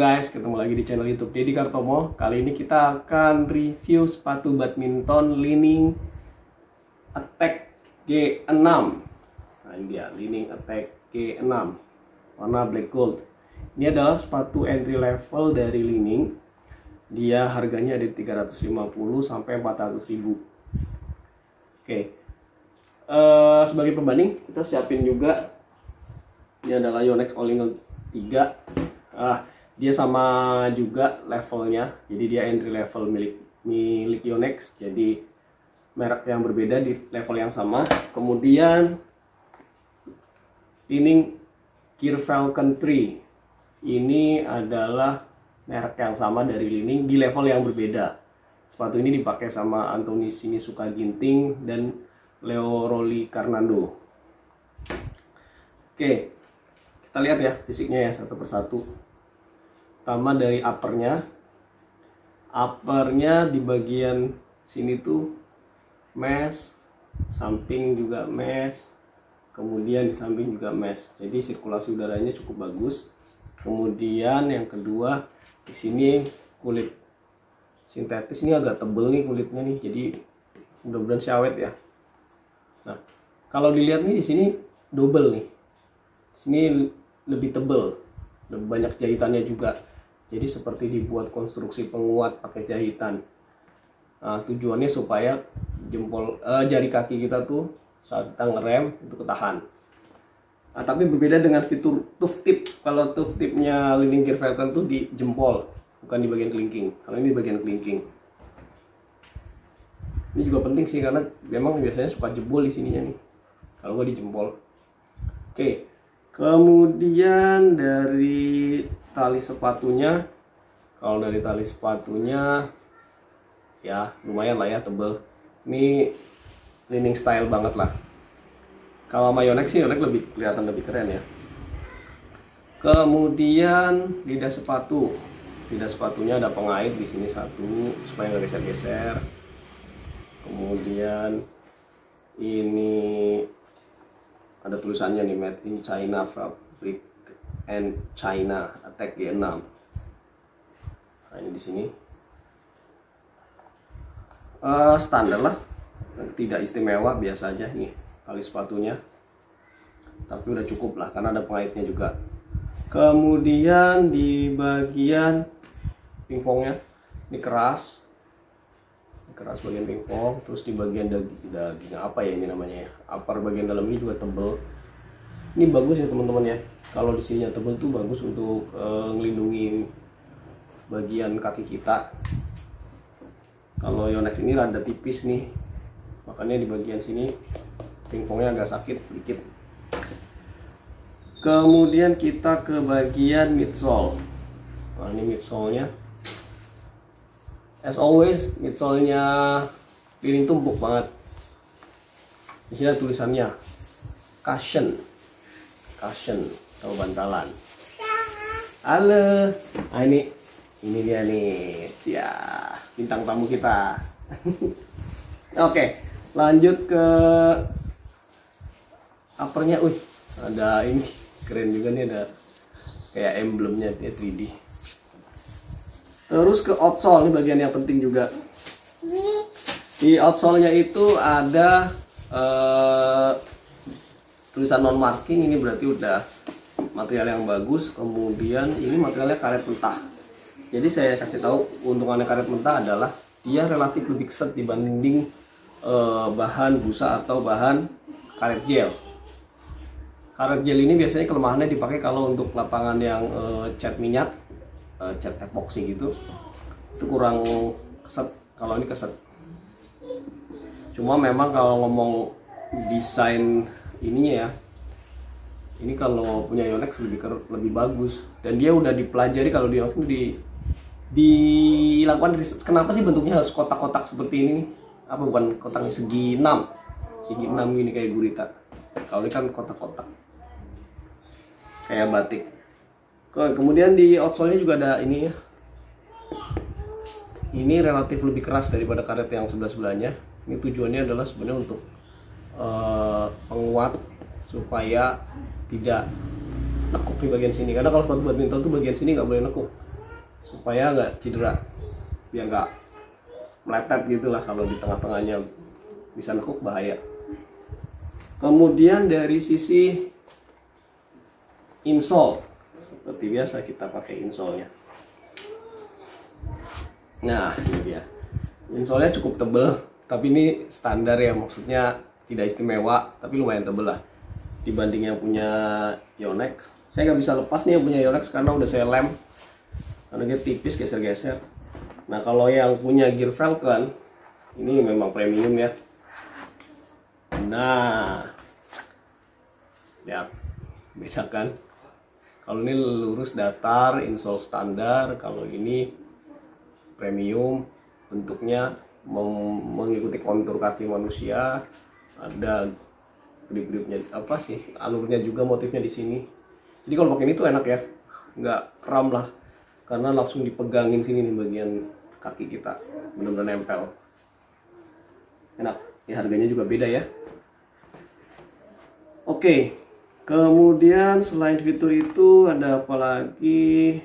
guys, ketemu lagi di channel YouTube Deddy Kartomo. Kali ini kita akan review sepatu badminton Li-Ning Attack G6. Nah ini dia, Li-Ning Attack G6 warna black gold. Ini adalah sepatu entry level dari Li-Ning. Dia harganya ada 350 sampai 400 ribu. Oke. Sebagai pembanding kita siapin juga. Ini adalah Yonex All-in-One 3. Dia sama juga levelnya, jadi dia entry level milik Yonex, jadi merek yang berbeda di level yang sama. Kemudian Li-Ning Gear Falcon 3, ini adalah merek yang sama dari Li-Ning di level yang berbeda. Sepatu ini dipakai sama Anthony Sinisuka Ginting dan Leo Raliccarnando. Oke, kita lihat ya fisiknya ya satu persatu. Pertama dari uppernya di bagian sini tuh mesh, samping juga mesh, kemudian di samping juga mesh, jadi sirkulasi udaranya cukup bagus. Kemudian yang kedua di sini kulit sintetis, ini agak tebel nih kulitnya nih, jadi mudah-mudahan sih awet ya. Nah kalau dilihat nih di sini double nih, sini lebih tebel, lebih banyak jahitannya juga. Jadi seperti dibuat konstruksi penguat pakai jahitan. Nah, tujuannya supaya jari kaki kita tuh saat kita ngerem itu ketahan. Nah, tapi berbeda dengan fitur tooth tip. Kalau tooth tipnya Li-Ning Gear Falcon tuh di jempol, bukan di bagian kelingking. Kalau ini di bagian kelingking. Ini juga penting sih karena memang biasanya suka jebol di sininya nih. Kalau nggak di jempol. Oke. Kemudian dari tali sepatunya, kalau dari tali sepatunya ya lumayan lah ya, tebel. Ini Li-Ning style banget lah. Kalau sama Yonex sih, Yonex lebih kelihatan lebih keren ya. Kemudian lidah sepatu, lidah sepatunya ada pengait di sini satu supaya nggak geser-geser. Kemudian ini ada tulisannya nih, Made in China, Fabric and China, Attack G6. Nah ini di sini standar lah, tidak istimewa, biasa aja nih tali sepatunya, tapi udah cukup lah karena ada pengaitnya juga. Kemudian di bagian pingpongnya ini keras bagian pingpong. Terus di bagian daging apa ya ini namanya ya, upper bagian dalam ini juga tebel. Ini bagus ya teman-teman ya, kalau di sininya tebel tuh bagus untuk ngelindungi bagian kaki kita. Kalau Yonex ini rada tipis nih, makanya di bagian sini pingpongnya agak sakit dikit. Kemudian kita ke bagian midsole. Nah ini midsole-nya, as always midsole-nya Li-Ning tuh empuk banget. Di sini ada tulisannya cushion atau bantalan. Halo, nah ini dia nih, ya bintang tamu kita. Oke, lanjut ke uppernya. Ada ini keren juga nih, ada kayak emblemnya ya, 3D. Terus ke outsole, ini bagian yang penting juga. Di outsole-nya itu ada tulisan non marking, ini berarti udah material yang bagus. Kemudian ini materialnya karet mentah. Jadi saya kasih tahu keuntungannya karet mentah adalah dia relatif lebih keset dibanding bahan busa atau bahan karet gel. Karet gel ini biasanya kelemahannya dipakai kalau untuk lapangan yang cat minyak, cat epoxy gitu, itu kurang keset. Kalau ini keset. Cuma memang kalau ngomong desain ininya ya, ini kalau punya Yonex lebih bagus, dan dia udah dipelajari. Kalau di Yonex itu dilakukan riset, kenapa sih bentuknya harus kotak-kotak seperti ini nih? Apa bukan kotaknya segi 6 gini kayak gurita? Kalau ini kan kotak-kotak kayak batik. Kemudian di outsole-nya juga ada ini ya. Ini relatif lebih keras daripada karet yang sebelah-sebelahnya. Ini tujuannya adalah sebenarnya untuk penguat supaya tidak nekuk di bagian sini. Karena kalau sepatu badminton tuh bagian sini nggak boleh nekuk. supaya nggak cedera, biar nggak meletet gitu lah. Kalau di tengah-tengahnya bisa nekuk bahaya. Kemudian dari sisi insole, seperti biasa kita pakai insole-nya. Nah ini dia, insole-nya cukup tebel, tapi ini standar ya, maksudnya tidak istimewa, tapi lumayan tebel lah dibanding yang punya Yonex. Saya nggak bisa lepas nih yang punya Yonex karena udah saya lem, karena dia tipis, geser-geser. Nah kalau yang punya Gear Falcon ini memang premium ya. Nah lihat, beda kan? Kalau ini lurus datar, insole standar. Kalau ini premium, bentuknya mengikuti kontur kaki manusia. Ada grip-gripnya, apa sih, alurnya juga, motifnya di sini. Jadi kalau pakai ini tuh enak ya, nggak kram lah, karena langsung dipegangin sini nih bagian kaki kita, benar-benar nempel. Enak. Ya harganya juga beda ya. Oke, kemudian selain fitur itu ada apa lagi?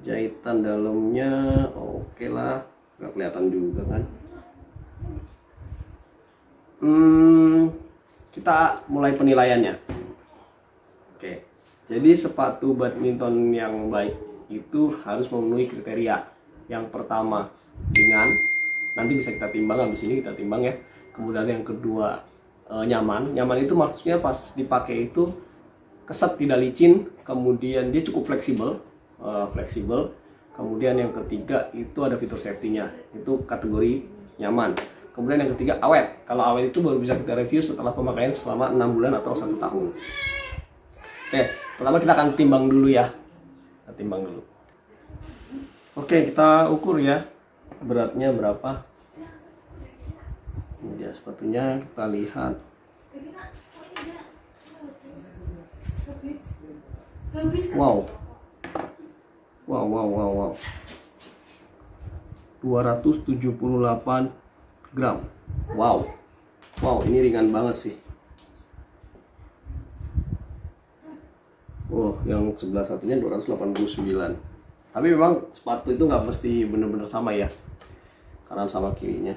Jahitan dalamnya oke lah, nggak kelihatan juga kan. Kita mulai penilaiannya. Oke, jadi sepatu badminton yang baik itu harus memenuhi kriteria. Yang pertama ringan, nanti bisa kita timbang, habis ini kita timbang ya. Kemudian yang kedua nyaman. Nyaman itu maksudnya pas dipakai itu keset, tidak licin. Kemudian dia cukup fleksibel, Kemudian yang ketiga itu ada fitur safety-nya, itu kategori nyaman. Kemudian yang ketiga awet. Kalau awet itu baru bisa kita review setelah pemakaian selama 6 bulan atau 1 tahun. Oke, pertama kita akan timbang dulu ya. Kita timbang dulu. Oke, kita ukur ya beratnya berapa. Ini dia sepatunya, kita lihat. Wow. 278 gram. Wow, ini ringan banget sih. Yang sebelah satunya 289. Tapi memang sepatu itu nggak mesti bener-bener sama ya, kanan sama kirinya.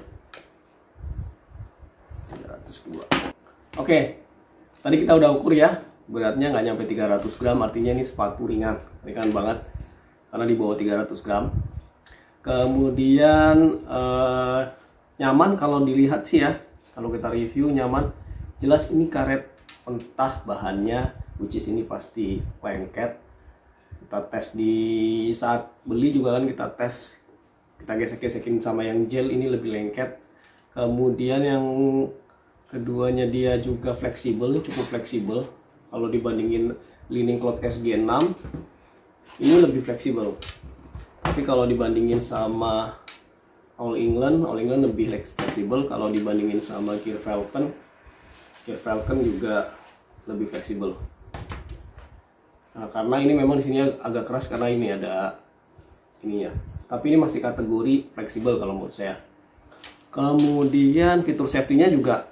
302. Oke, tadi kita udah ukur ya, beratnya nggak nyampe 300 gram, artinya ini sepatu ringan banget, karena di bawah 300 gram. Kemudian nyaman, kalau dilihat sih ya, kalau kita review nyaman, jelas ini karet pentah bahannya, which is ini pasti lengket. Kita tes di saat beli juga kan, kita tes, kita gesek-gesekin sama yang gel, ini lebih lengket. Kemudian yang keduanya dia juga fleksibel, cukup fleksibel. Kalau dibandingin Li-Ning Cloud SG6 ini lebih fleksibel. Tapi kalau dibandingin sama All England lebih fleksibel. Kalau dibandingin sama Gear Falcon juga lebih fleksibel. Nah, karena ini memang di sini agak keras karena ini ada ininya. Tapi ini masih kategori fleksibel kalau menurut saya. Kemudian fitur safety-nya juga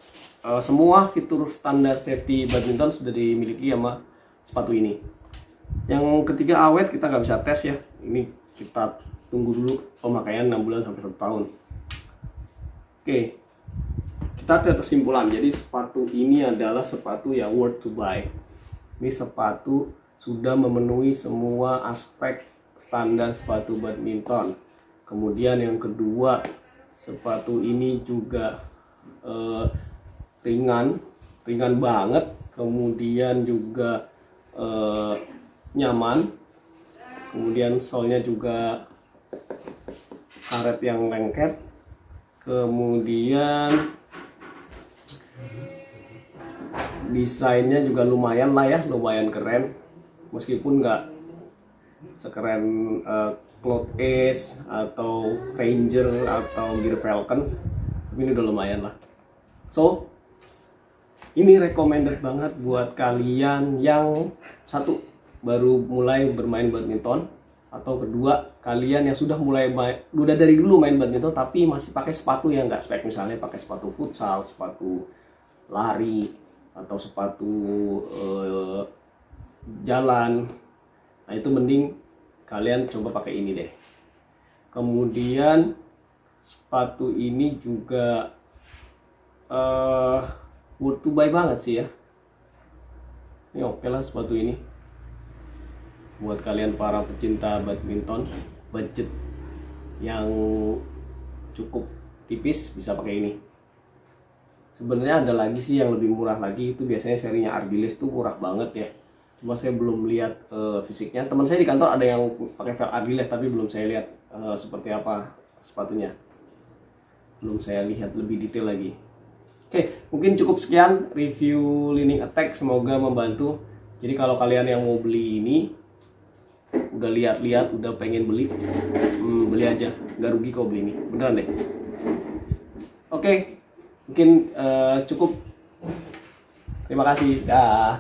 semua fitur standar safety badminton sudah dimiliki sama sepatu ini. Yang ketiga awet, kita nggak bisa tes ya. Ini kita tunggu dulu pemakaian 6 bulan sampai 1 tahun. Oke, kita ada kesimpulan. Jadi sepatu ini adalah sepatu yang worth to buy. Ini sepatu sudah memenuhi semua aspek standar sepatu badminton. Kemudian yang kedua, sepatu ini juga ringan banget. Kemudian juga nyaman. Kemudian solnya juga karet yang lengket. Kemudian desainnya juga lumayan lah ya, lumayan keren. Meskipun nggak sekeren Cloud Ace atau Ranger atau Gear Falcon, tapi ini udah lumayan lah. So ini recommended banget buat kalian yang satu baru mulai bermain badminton, atau kedua kalian yang sudah udah dari dulu main badminton tapi masih pakai sepatu yang nggak spek, misalnya pakai sepatu futsal, sepatu lari, atau sepatu jalan. Nah itu mending kalian coba pakai ini deh. Kemudian sepatu ini juga worth to buy banget sih ya. Ini oke lah sepatu ini buat kalian para pecinta badminton, budget yang cukup tipis bisa pakai ini. Sebenarnya ada lagi sih yang lebih murah lagi, itu biasanya serinya Ardiles tuh murah banget ya. Cuma saya belum lihat fisiknya. Teman saya di kantor ada yang pakai velg Ardiles tapi belum saya lihat seperti apa sepatunya. Belum saya lihat lebih detail lagi. Oke, mungkin cukup sekian review Li-Ning Attack, semoga membantu. Jadi kalau kalian yang mau beli ini, udah lihat-lihat, udah pengen beli, beli aja, nggak rugi kok beli ini, beneran deh. Oke, mungkin cukup. Terima kasih, dah.